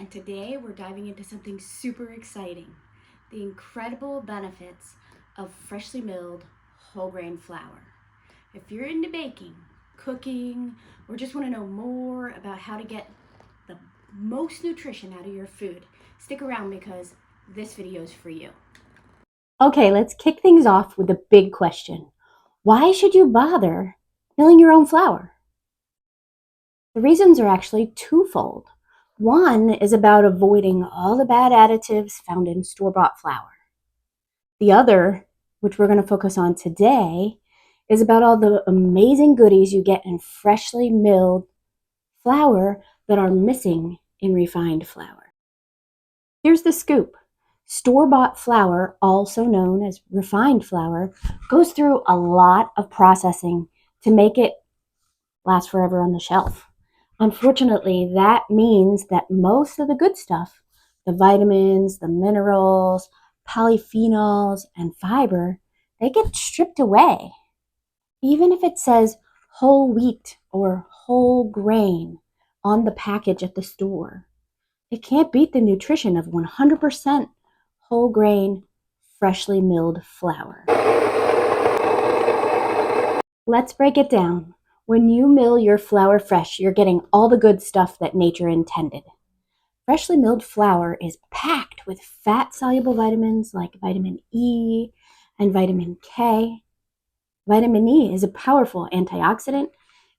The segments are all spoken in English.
and today we're diving into something super exciting, the incredible benefits of freshly milled whole grain flour. If you're into baking, cooking, or just want to know more about how to get the most nutrition out of your food, stick around because this video is for you. Okay, let's kick things off with a big question. Why should you bother milling your own flour? The reasons are actually twofold. One is about avoiding all the bad additives found in store-bought flour. The other, which we're going to focus on today, is about all the amazing goodies you get in freshly milled flour that are missing in refined flour. Here's the scoop. Store-bought flour, also known as refined flour, goes through a lot of processing to make it last forever on the shelf. Unfortunately, that means that most of the good stuff, the vitamins, the minerals, polyphenols, and fiber, they get stripped away. Even if it says whole wheat or whole grain on the package at the store, it can't beat the nutrition of 100% whole grain, freshly milled flour. Let's break it down. When you mill your flour fresh, you're getting all the good stuff that nature intended. Freshly milled flour is packed with fat-soluble vitamins like vitamin E and vitamin K. Vitamin E is a powerful antioxidant.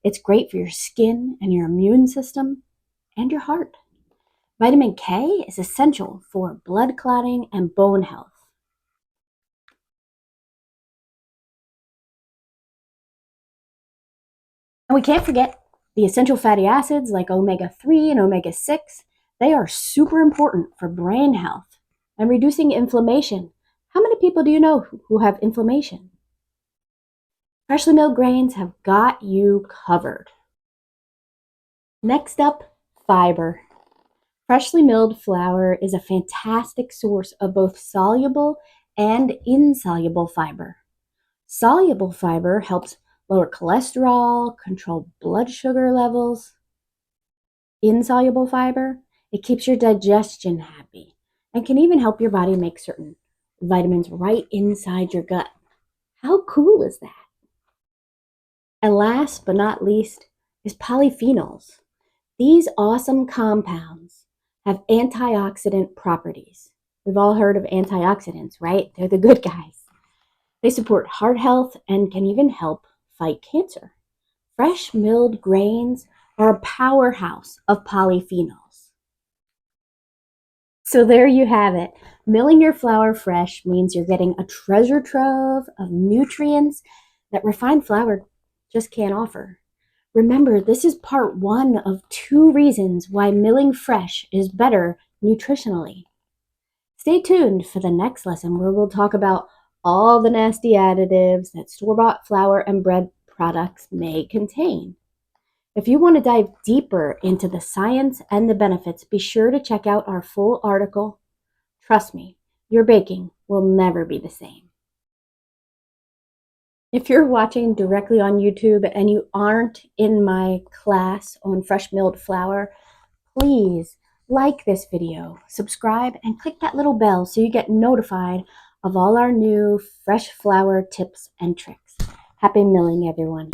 It's great for your skin and your immune system and your heart. Vitamin K is essential for blood clotting and bone health. And we can't forget the essential fatty acids like omega-3 and omega-6. They are super important for brain health and reducing inflammation. How many people do you know who have inflammation? Freshly milled grains have got you covered. Next up, fiber. Freshly milled flour is a fantastic source of both soluble and insoluble fiber. Soluble fiber helps lower cholesterol, control blood sugar levels. Insoluble fiber, it keeps your digestion happy and can even help your body make certain vitamins right inside your gut. How cool is that? And last but not least is polyphenols. These awesome compounds have antioxidant properties. We've all heard of antioxidants, right? They're the good guys. They support heart health and can even help fight cancer. Fresh milled grains are a powerhouse of polyphenols. So there you have it. Milling your flour fresh means you're getting a treasure trove of nutrients that refined flour just can't offer. Remember, this is part one of 2 reasons why milling fresh is better nutritionally. Stay tuned for the next lesson where we'll talk about all the nasty additives that store-bought flour and bread products may contain. If you want to dive deeper into the science and the benefits, be sure to check out our full article. Trust me, your baking will never be the same. If you're watching directly on YouTube and you aren't in my class on fresh milled flour, please like this video, subscribe, and click that little bell so you get notified of all our new fresh flour tips and tricks. Happy milling, everyone.